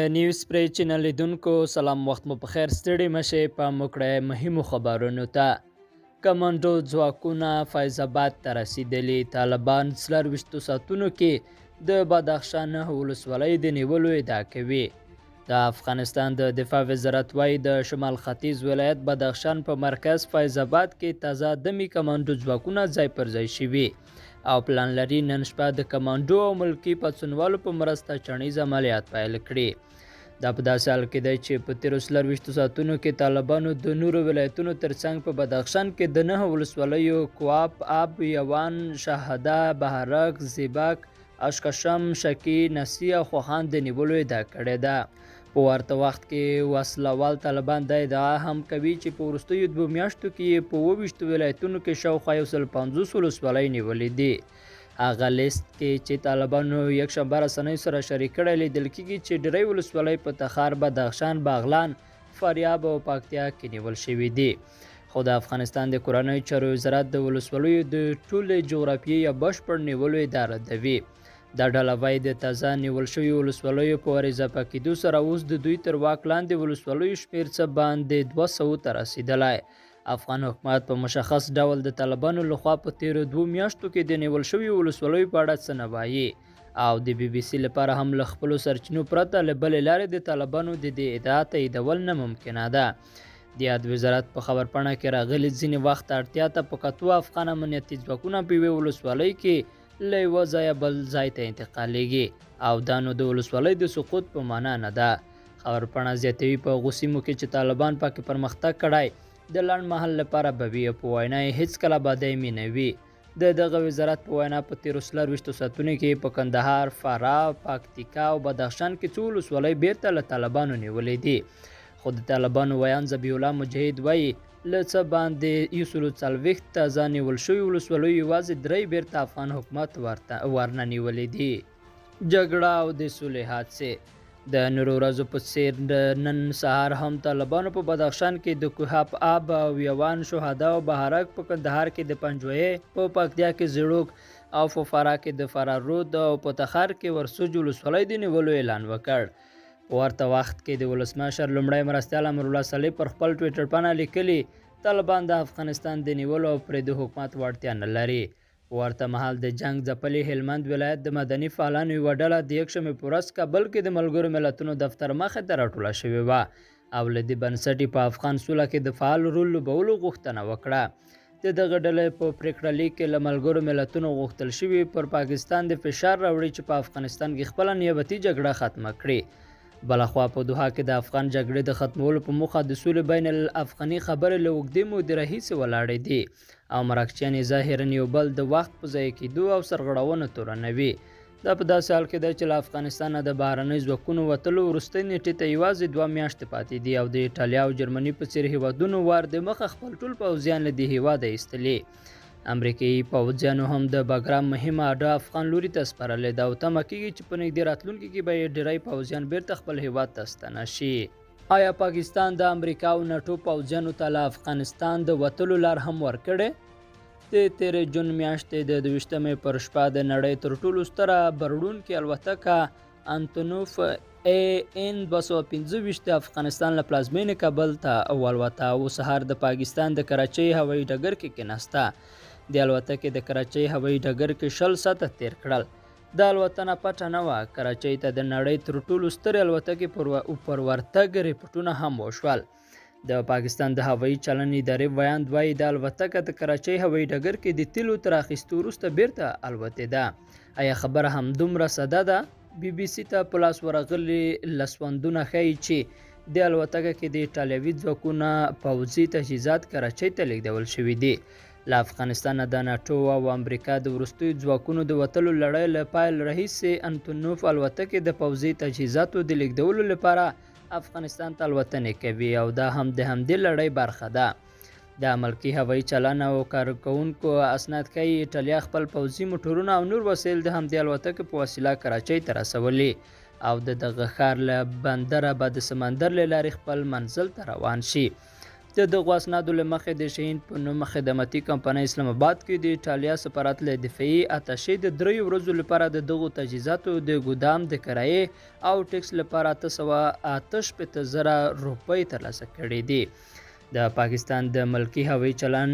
د نیوز پری چینل لیدونکو سلام، وخت مو په خیر. ستړي مشه په موکړه مهمو خبرونو ته. کمانډو ځواکونه فیض آباد ته رسیدلي. طالبان 24 ساعتونو کې د بدخشان ولسوالۍ د نیولو ادعا کوي. د افغانستان د دفاع وزارت وايي د شمال ختیځ ولایت بدخشان په مرکز فیض آباد کې تازه دمي کمانډو ځواکونه ځای پر ځای شوي او پلان لري نن شپه د کمانډو او ملکی پاڅونوالو په مرسته چڼیز عملیات پیل کړي. دا په داسې حال کې دی چې په تیرو 24 ساعتونو کې طالبانو د نورو ولایتونو ترڅنګ په بدخشان کې د 9 ولسوالیو کواب، اب، یوان، شهدا، بهارک، زیباک، اشکشم، شکی، نسی او خوخان د نیولو ادعا کړې ده. په ورته وخت کې وسلوال طالبان دا ادعا هم کوي چې په وروستیو 2 میاشتو کې په 22 ولایتونو کې شاوخوا 150 ولسوالۍ نیولې دي. هغه لیست کې چې طالبانو یکشنبه رسنیو سره شریک کړی لیدل کېږي چې ډېری ولسوالۍ په تخار، بدخشان، باغلان، فاریاب او پکتیا کې نیول شوي دي. خو د افغانستان د کورنیو چارو وزارت د ولسوالیو د ټولې جغرافیې بشپړ نیولو ادعا ردوي. دا ډله وايي د تازه نیول شویو ولسوالیو په ور اضافه کېدو سره اوس د دوی تر واک لاندې ولسوالیو شمېر څه باندې 200 ته رسیدلی. افغان حکومت په مشخص ډول د طالبانو لخوا په تیرو 2 میاشتو کې د نیول شویو ولسوالیو په اړه څه نه وایي او د بي بي سي لپاره هم له خپلو سرچینو پرته له بلې لارې د طالبانو د دې ادعا تاییدول نه ممکنه ده. د یاد وزارت په خبرپاڼه کې راغلي ځینې وخت اړتیا ته په کتو افغان امنیتي ځواکونه په یوې ولسوالۍ کې له یوه ځایه بل ځای ته انتقالیږي او دا نو د ولسوالۍ د سقوط په معنا نه ده. خبرپاڼه زیاتوي په هغو سیمو کې چې طالبان پکې پرمختګ کړی د لنډ مهال لپاره به وي او په وینا یې هیڅکله به دایمي نه وي. د دغه وزارت په وینا په تیرو 24 ساعتونو کې په کندهار، فراه، پکتیکا او بدخشان کې څو ولسوالۍ بیرته له طالبانو نیولې دي. خو د طالبانو ویان ذبیح الله مجاهد وایي له څه باندې 40 تازه نیول شوي ولسوالیو یوازې 3 بیرته افغان حکومت ورنه نیولې دي. جګړه او د سولې حادثې. د نورو ورځو په څېر نن سهار هم طالبانو په بدخشان کې د کوهاب، اب او یوان، شهدا او بهارک، په کندهار کې د پنجویې، په پکتیا کې زیړوک او په فراه کې د فرارود او په تخار کې ورسوج ولسوالۍ د نیولو اعلان وکړ. په ورته وخت کې د ولسمشر لومړی مرستیال امرالله صالح پر خپل ټویټر پاڼه لیکلي طالبان د افغانستان د نیولو او پرې د حکومت وړتیا نه لري. په ورته مهال د جنگ ځپلي هلمند ولایت د مدني فعالانو یوه ډله د یکشنبې په ورځ کابل کې د ملګرو ملتونو دفتر مخې ته راټوله شوې وه او له دې بنسټ په افغان سوله کې د فعال رول لوبولو غوښتنه وکړه. د دغه ډلې په پریکړه لیک کې له ملګرو ملتونو غوښتل شوي پر پاکستان د فشار راوړي چې په افغانستان کې خپله نیابتي جګړه ختمه کړي. بلخوا په دوحه کې د افغان جګړې د ختمولو په موخه د سولې بین الافغاني خبرې له اوږدې مودې راهیسې ولاړې دي او مراکچیان یې ظاهرا یو بل د وخت په ضایع کېدو او سرغړونو تورنوي. دا په داسې حال کې دی چې له افغانستانه د بهرنیو ځواکونو وتلو وروستۍ نیټې ته یوازې 2 میاشتې پاتې دي او د ایټالیا او جرمني په څېر هیوادونو وار د مخه خپل ټول پوځیان له دې هیواده ایستلي. امریکایي پوځیانو هم د باګرام مهمه اډه افغان لوري ته سپارلې ده او تمه کېږي چې په نږدې راتلونکي کې به یې ډېری پوځیان بیرته خپل هیواد ته ستانه شي. آیا پاکستان د امریکا او ناټو پوځیانو ته له افغانستان د وتلو لار هم ورکړې؟ د تېرې جون میاشتې د 22مې پر شپه د نړۍ تر ټولو ستره بروړونکې الوتکه انتونوف AN 225 د افغانستان له پلازمینې کابل ته والوته او سهار د پاکستان د کراچۍ هوایي ډګر کې کېناسته. د الوتکې د کراچۍ هوایي ډګر کې 60 ساعته تیر کړل. د الوتنه پټه نه وه. کراچۍ ته د نړۍ تر ټولو سترې الوتکې پر ورتګ ریپورټونه هم وشول. د پاکستان د هوایي چلند ادارې ویاند وایي د الوتکه د کراچۍ هوایي ډګر کې د تیلو تر اخیستو وروسته بیرته الوتېده. آیا خبره همدومره ساده ده؟ بي بي سي ته په لاس ورغلي لاسوندونه ښیي چې د الوتکه کې د ایټالوي ځواکونو پوځي تجهیزات کراچۍ ته لیږدول شوي دي. له افغانستانه د ناټو او امریکا د وروستیو ځواکونو د وتلو لړۍ له پیل راهیسې انتونوف الوتکې د پوځي تجهیزاتو د لیږدولو لپاره افغانستان ته الوتنې کوي او دا هم د همدې لړۍ برخه ده. د ملکي هوایي چلند او کارکوونکو اسناد ښیي ایټالیا خپل پوځي موټرونه او نور وسایل د همدې الوتکې په وسیله کراچۍ ته رسولي او د دغه ښار له بندره به د سمندر له لارې خپل منزل ته روان شي. د دغو اسنادو له مخې د شهین په نوم خدماتي کمپنۍ اسلام آباد کې د ایټالیا سفارت له دفاعي اتاشې د 3 ورځو لپاره د دغو تجهیزاتو د ګودام د کرایې او ټکس لپاره 868,000 روپۍ ترلاسه کړي دي. د پاکستان د ملکی هوایي چلن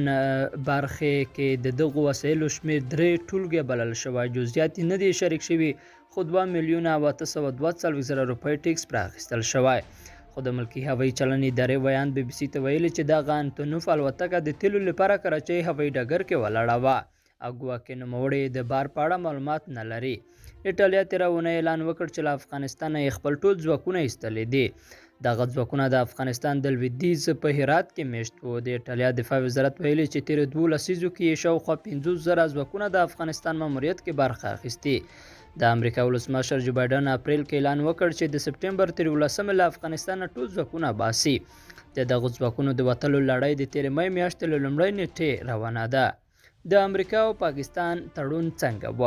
برخې کې د دغو وسایلو شمیر 3 ټولګې بلل شوی. جزئیات نه دي شریک شوي، خو 2,842,000 روپۍ ټکس پرې اخیستل شوی. خو د ملکی هوایي چلن ادارې ویان بي بي سي ته ویلي چې دغه انتونوف الوتکه د تیلو لپاره کراچۍ هوایي ډګر کې ولاړه وه او ګواکې نوموړی د بار په اړه معلومات نه لري. ایټالیا تېره اونۍ اعلان وکړ چې له افغانستانه یې خپل ټول ځواکونه ایستلي دي. دغه ځواکونه د افغانستان د لویدیځ په هرات کې میشت وو. د ایټالیا دفاع وزارت ویلي چې تېرو 2 لسیزو کې یې شاوخوا 50,000 ځواکونه د افغانستان ماموریت کې برخه اخیستې. د امریکا ولسمشر جو بایډن اپریل کې اعلان وکړ چې د سپټمبر 13 له افغانستان ټول ځواکونه باسي. د دغو ځواکونو د وتلو لړۍ د تېرې مۍ میاشتې له لومړۍ نیټې روانه ده. د امریکا او پاکستان تړون څنګه و؟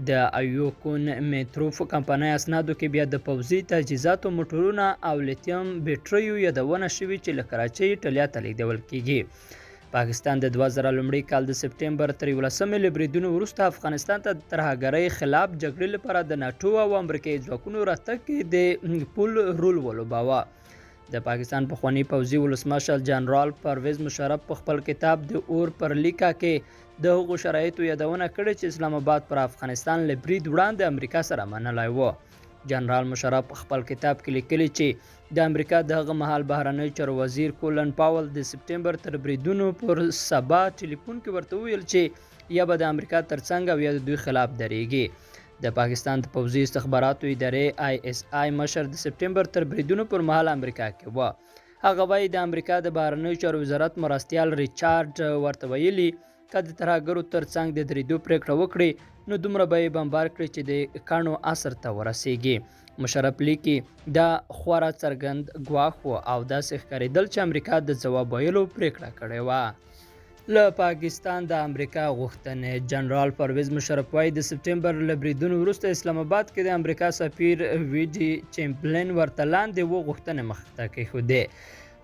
د ایوکون میتروف کمپنۍ اسنادو کې بیا د پوځي تجهیزاتو، موټرونه او لیتیم بیټریو یادونه شوې چې له کراچۍ ایټالیا ته لیږدول کیږي. پاکستان د 2000 لومړي کال د سپټمبر 13 له بریدونو وروسته افغانستان ته د ترهګرۍ خلاف جګړې لپاره د ناټو او امریکایي ځواکونو راتګ کې د پول رول ولوباوه. د پاکستان پخوانی پوځي ولسمشر جنرال پرویز مشرف په خپل کتاب د اور پر لیکا کې د هغو شرایطو یادونه کړې چې اسلام آباد پر افغانستان له برید وړاندې امریکا سره منلی و. جنرال مشرف په خپل کتاب کې لیکلي چې د امریکا د هغه مهال بهرنی چارو وزیر کولن پاول د سپټمبر تر بریدونو پر سبا ټلیفون کې ورته وویل چې یا به د امریکا ترڅنګ او یا د دوی خلاف درېږي. د پاکستان د پوځي استخباراتو ادارې ISI مشر د سپټمبر تر بریدونو پر مهال امریکا کې و. هغه وایي د امریکا د بهرنیو چارو وزارت مرستیال ریچارډ ورته ویلي که د ترهګرو ترڅنګ د درېدو پرېکړه وکړي نو دومره به یې بمبار کړي چې د کاڼو عصر ته ورسیږي. مشرف لیکي دا خورا څرګند ګواښ و او داسې ښکارېدل چې امریکا د ځواب ویلو پرېکړه کړې وه. له پاکستان د امریکا غوښتنې جنرال پرویز مشرف وایي د سپټمبر له بریدونو وروسته اسلام آباد کې د امریکا سفیر ویډي چیمبرلین ورته لاندې و غوښتنې مخې ته کېښودې.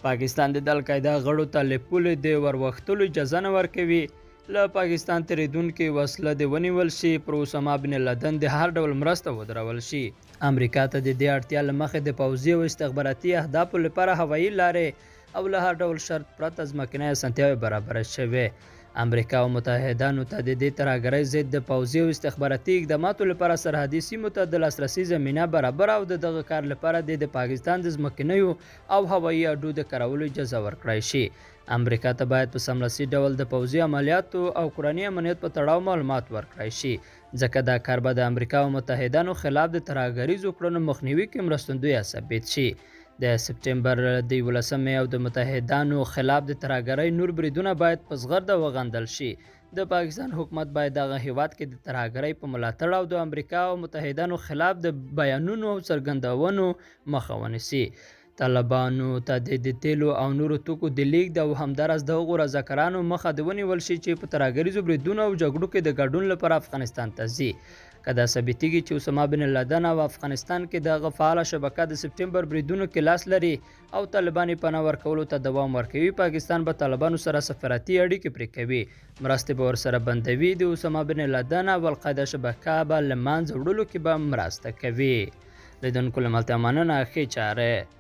پاکستان د القاعده غړو ته له پولې د وروختلو اجازه نه ورکوي. له پاکستان تېرېدونکې وسله د ونیول شي، پر اسامه بن لادن د هر ډول مرسته ودرول شي. امریکا ته د دې اړتیا له مخې د پوځي او استخباراتي اهدافو لپاره هوایي لارې او له هر ډول شرط پرته ځمکنۍ اسانتیاوې برابره شوې. امریکا او متحدانو ته د دې ترهګرۍ ضد د پوځي او استخباراتي اقداماتو لپاره سرحدي سیمو ته د لاسرسي زمینه برابره او د دغه کار لپاره د پاکستان د ځمکنیو او هوایي اډو د کارولو اجازه ورکړای شي. امریکا ته باید په سملاسي ډول د پوځي عملیاتو او کورني امنیت په تړاو معلومات ورکړای شي، ځکه دا کار به د امریکا او متحدانو خلاف د ترهګریزو کړنو مخنیوي کې مرستندویه ثابت شي. د سپټمبر د 11 او د متحدانو خلاف د ترهګرۍ نور بریدونه باید په زغرده وغندل شي. د پاکستان حکومت باید دغه هیواد کې د ترهګرۍ په ملاتړ او د امریکا او متحدانو خلاف د بیانونو او څرګندونو مخه ونیسي. طالبانو ته د تیلو او نورو توکو د لیږد او همداراز د هغو رضاکارانو مخه د ونیول شي چې په ترهګریزو بریدونو او جګړو کې د ګډون لپاره افغانستان ته ځي. که دا ثابتېږي چې اسامه بن لادن او افغانستان کې دغه فعاله شبکه د سپټمبر بریدونو کې لاس لري او طالبان یې پناه ورکولو ته دوام ورکوي، پاکستان به طالبانو سره سفارتي اړیکې پرې کوي، مرستې به ورسره بندوي، د اسامه بن لادن او القاعده شبکه به له منځه وړلو کې به مرسته کوي. لیدونکو له ملتیا مننه، ښې چارې.